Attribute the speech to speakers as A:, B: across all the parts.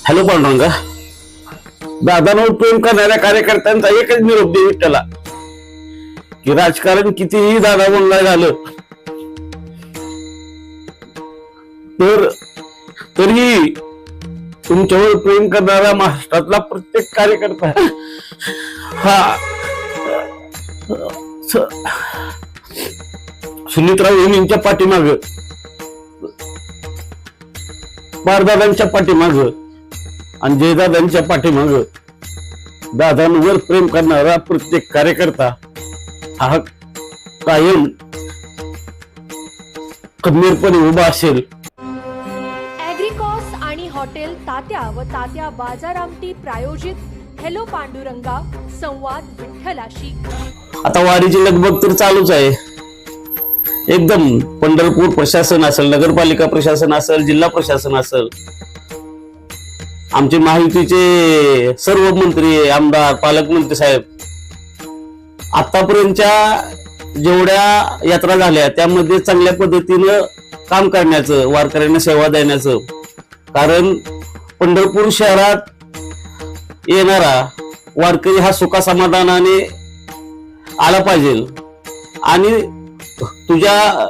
A: Hello पांडुरंगा, दादांवर प्रेम करणाऱ्या कार्यकर्त्यांचा एकच निरोप दे विठ्ठला की राजकारण कितीही दादा बोलणं झालं तर तरीही तुमच्यावर प्रेम करणारा महाराष्ट्रातला प्रत्येक कार्यकर्ता हा सुनीतराव यांच्या पाठीमाग, बारदादांच्या पाठीमाग आणि जयदादांच्या पाठीमाग दादांवर प्रेम करणारा प्रत्येक कार्यकर्ता हा कायम खंबीरपणे उभा असेल.
B: ॲग्रिकॉस आणि हॉटेल तात्या व तात्या बाजार आमटी प्रायोजित हेलो पांडुरंगा संवाद विठ्ठलाशी.
A: आता वारीची लगबग तर चालूच आहे. एकदम पंढरपूर प्रशासन असेल, नगरपालिका प्रशासन असेल, जिल्हा प्रशासन असेल, आमचे महायुतीचे सर्व मंत्री, आमदार, पालकमंत्री साहेब, आतापर्यंतच्या जेवढ्या यात्रा झाल्या त्यामध्ये चांगल्या पद्धतीनं काम करण्याचं, वारकऱ्यांना सेवा देण्याचं. कारण पंढरपूर शहरात येणारा वारकरी हा सुखासमाधानाने आला पाहिजे आणि तुझ्या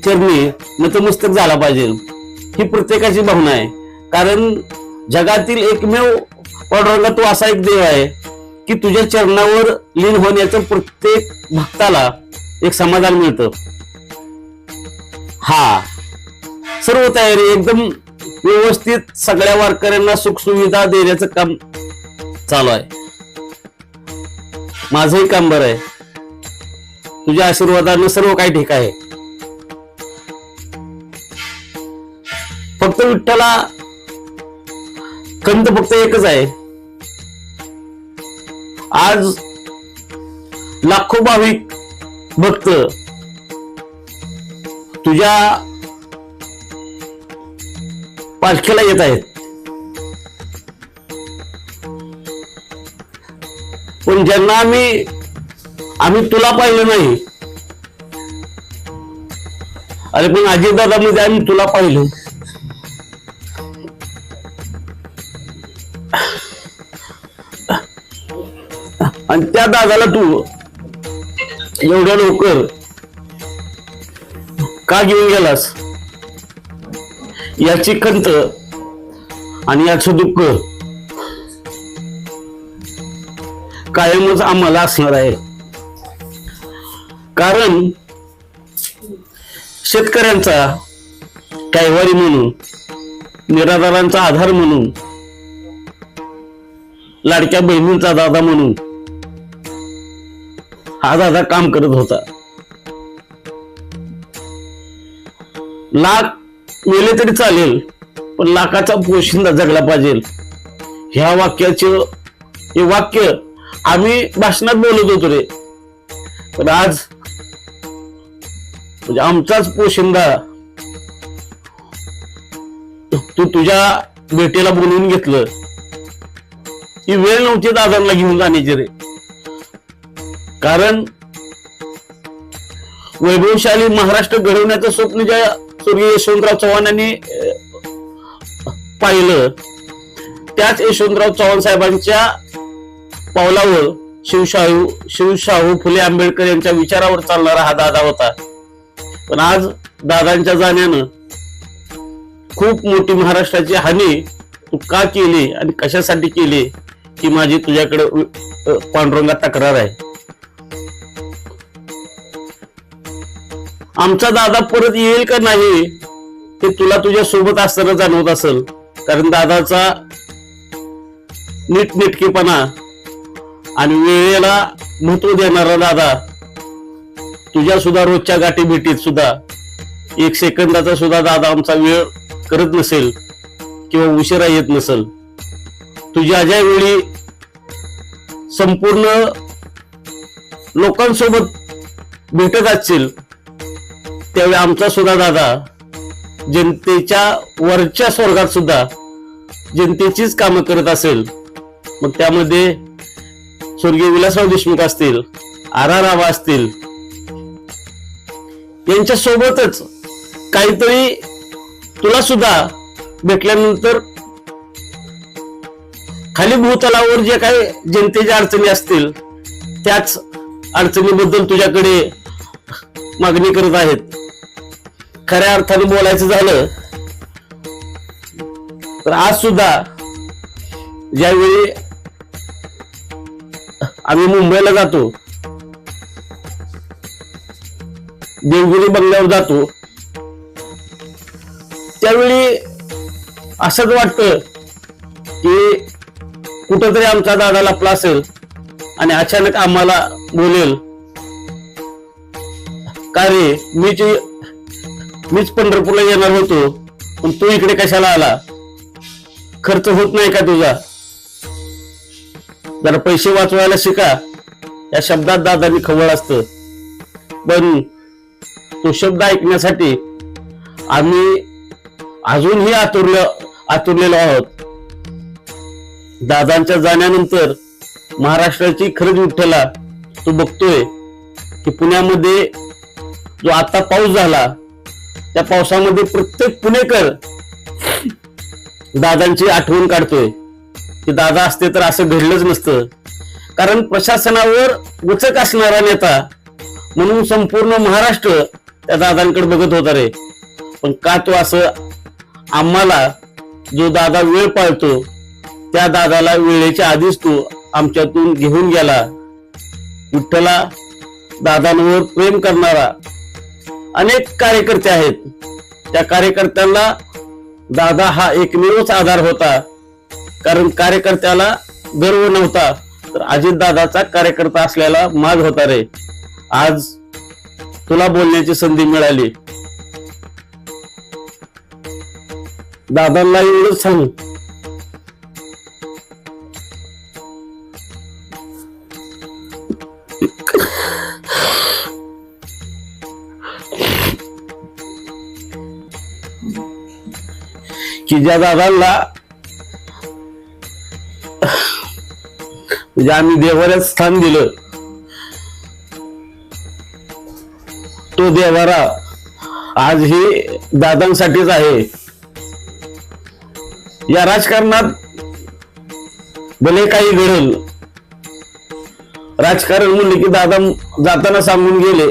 A: चरणी नतमस्तक झाला पाहिजे, ही प्रत्येकाची भावना आहे. कारण जगातील एकमेव पांडुरंगा तू असा एक देव आहे की तुझ्या चरणावर लीन होण्याचं प्रत्येक भक्ताला एक समाधान मिळतं. हा सर्व तयारी एकदम व्यवस्थित सगळ्या वारकऱ्यांना सुखसुविधा देण्याचं काम चालू आहे. माझंही काम बरं आहे. तुझ्या आशीर्वादाने सर्व काही ठीक आहे. फक्त विठ्ठला खंत फक्त एकच आहे. आज लाखो भाविक भक्त तुझ्या पालखीला येत आहेत, पण ज्यांना आम्ही तुला पाहिलं नाही. अरे पण अजितदादामध्ये आम्ही तुला पाहिलं. आणि त्या दादाला तू एवढ्या लवकर का घेऊन गेलास याची खंत आणि याचं दुःख कायमच आम्हाला असणार आहे. कारण शेतकऱ्यांचा कैवारी म्हणून, निराधारांचा आधार म्हणून, लाडक्या बहिणींचा दादा म्हणून हा दादा काम करत होता. लाख मेले तरी चालेल, पण लाखाचा पोशिंदा जगला पाहिजे. ह्या हे वाक्य आम्ही भाषणात बोलत होतो रे, पण आज म्हणजे आमचाच पोशिंदा तू तुझ्या भेटीला बोलवून घेतलं. ही वेळ नव्हती दादांना घेऊन जाण्याची रे. कारण वैभवशाली महाराष्ट्र घडवण्याचं स्वप्न ज्या स्वर्गीय यशवंतराव चव्हाणांनी पाहिलं, त्याच यशवंतराव चव्हाण साहेबांच्या पावलावर शिवशाहू फुले आंबेडकर यांच्या विचारावर चालणारा हा दादा होता. पण आज दादांच्या जाण्यानं खूप मोठी महाराष्ट्राची हानी तू का केली आणि कशासाठी केली ही माझी तुझ्याकडे पांडुरंगा तक्रार आहे. आमचा दादा परत येईल का नाही हे तुला तुझ्या सोबत असताना जाणवत असेल. कारण दादाचा नीटनेटकेपणा आणि वेळेला महत्व देणारा दादा तुझ्या सुद्धा रोजच्या गाठी भेटीत सुद्धा एक सेकंदाचा सुद्धा दादा आमचा वेळ करत नसेल किंवा उशिरा येत नसेल. तुझ्या ज्या वेळी संपूर्ण लोकांसोबत भेटत असशील त्यावेळी आमचा सुद्धा दादा जनतेच्या वरच्या स्वर्गात सुद्धा जनतेचीच कामं करत असेल. मग त्यामध्ये स्वर्गीय विलासराव देशमुख असतील, आर.आर. राव असतील, यांच्या सोबतच काहीतरी तुला सुद्धा भेटल्यानंतर खाली भूतलावर जे काही जनतेच्या अडचणी असतील त्याच अडचणीबद्दल तुझ्याकडे मागणी करत आहेत. खऱ्या अर्थाने बोलायचं झालं तर आज सुद्धा ज्यावेळी आम्ही मुंबईला जातो, देवगिरी बंगल्यावर जातो, त्यावेळी असंच वाटतं की कुठंतरी आमचा दादा लपला असेल आणि अचानक आम्हाला बोलेल, का रे मीच पंढरपूरला येणार होतो पण तू इकडे कशाला आला, खर्च होत नाही का तुझा, जरा पैसे वाचवायला शिका. या शब्दात दादांनी खवळ असतं, पण तो शब्द ऐकण्यासाठी आम्ही अजूनही आतुरलेलो आहोत. दादांच्या जाण्यानंतर महाराष्ट्राची खरंच विठ्ठला तू बघतोय की पुण्यामध्ये जो आता पाऊस झाला त्या पावसामध्ये प्रत्येक पुणेकर दादांची आठवण काढतोय की दादा असते तर असं घडलंच नसतं. कारण प्रशासनावर वचक असणारा नेता म्हणून संपूर्ण महाराष्ट्र त्या दादांकडे बघत होता रे. पण का तो असं आम्हाला जो दादा वेळ पाळतो त्या दादाला वेळेच्या आधीच तू आमच्यातून घेऊन गेला. विठ्ठला, दादांवर प्रेम करणारा अनेक कार्यकर्ते आहेत. त्या कार्यकर्त्यांना दादा हा एकमेवच आधार होता. कारण कार्यकर्त्याला गर्व नव्हता तर अजित दादाचा कार्यकर्ता असलेला माज होता रे. आज तुला बोलण्याची संधी मिळाली. दादांना एवढंच सांग, की ज्या दादांना म्हणजे आम्ही देवाऱ्यात स्थान दिलं, तो देवारा आज हे दादांसाठीच आहे. या राजकारणात भले काही घडेल, राजकारण म्हणले की दादा जाताना सांगून गेले,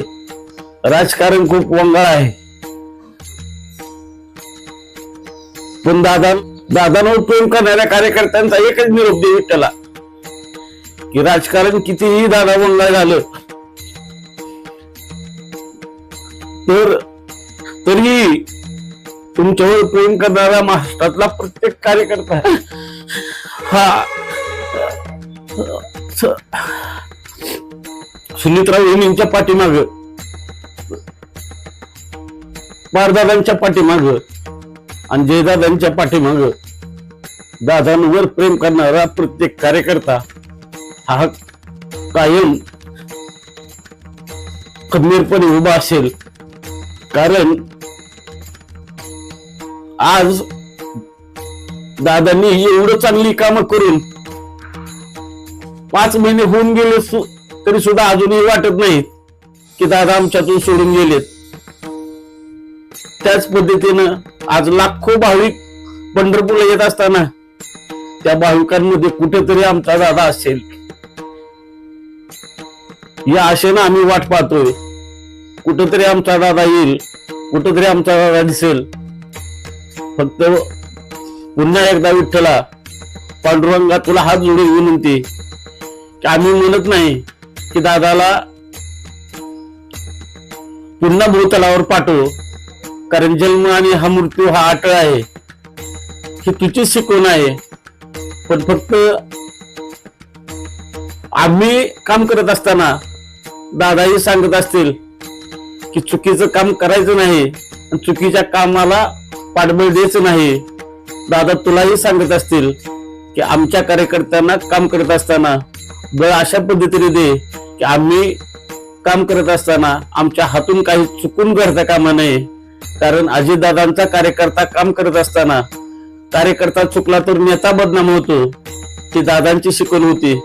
A: राजकारण खूप वंगाळ आहे. पण दादांवर प्रेम करणाऱ्या कार्यकर्त्यांचा एकच निरोप दे विठ्ठला, की राजकारण कितीही दादा वंगाळ झालं तर तरी तुमच्यावर प्रेम करणारा महाराष्ट्रातला प्रत्येक कार्यकर्ता हा सुनीतराव वहिनींच्या पाठीमाग, पारदादांच्या पाठीमाग आणि जयदादांच्या पाठीमाग दादांवर प्रेम करणारा प्रत्येक कार्यकर्ता हा कायम खंबीरपणे उभा असेल. कारण आज दादांनी एवढं चांगली कामं करून 5 महिने होऊन गेले तरी सुद्धा अजूनही वाटत नाही की दादा आमच्यातून सोडून गेलेत. त्याच पद्धतीनं आज लाखो भाविक पंढरपूरला येत असताना त्या भाविकांमध्ये कुठेतरी आमचा दादा असेल या आशेनं आम्ही वाट पाहतोय. कुठेतरी आमचा दादा येईल, कुठेतरी आमचा दादा दिसेल. फक्त पुन्हा एकदा विठ्ठला, पांडुरंगा तुला हात जोडून विनंती की आम्ही म्हणत नाही की दादाला पुन्हा भूतलावर पाठव, कारण जन्म आणि हा मृत्यू हा अटळ आहे, ही तुझी शिकवण आहे. पण फक्त आम्ही काम करत असताना दादाही सांगत असतील की चुकीचं काम करायचं नाही आणि चुकीच्या कामाला पाठबळ द्यायचं नाही. दादा तुलाही सांगत असतील की आमच्या कार्यकर्त्यांना काम करत असताना बळ अशा पद्धतीने दे की आम्ही काम करत असताना आमच्या हातून काही चुकून घडता कामा नये. कारण अजितदादांचा कार्यकर्ता काम करत असताना कार्यकर्ता चुकला तर नेता बदनाम होतो, ती दादांची शिकवण होती.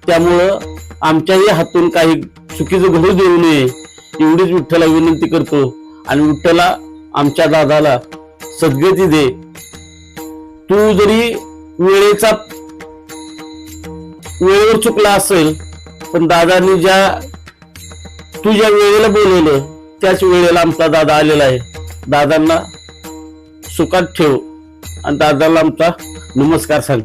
A: त्यामुळं आमच्याही हातून काही चुकीचं घडू देऊ नये एवढीच विठ्ठला विनंती करतो. आणि विठ्ठला आमच्या दादाला सद्गती दे. तू जरी वेळेचा वेळेवर चुकला असेल, पण दादांनी तू ज्या वेळेला बोलवलं त्याच वेळेला आमचा दादा आलेला आहे. दादांना सुखात ठेव आणि दादाला आमचा नमस्कार सांग.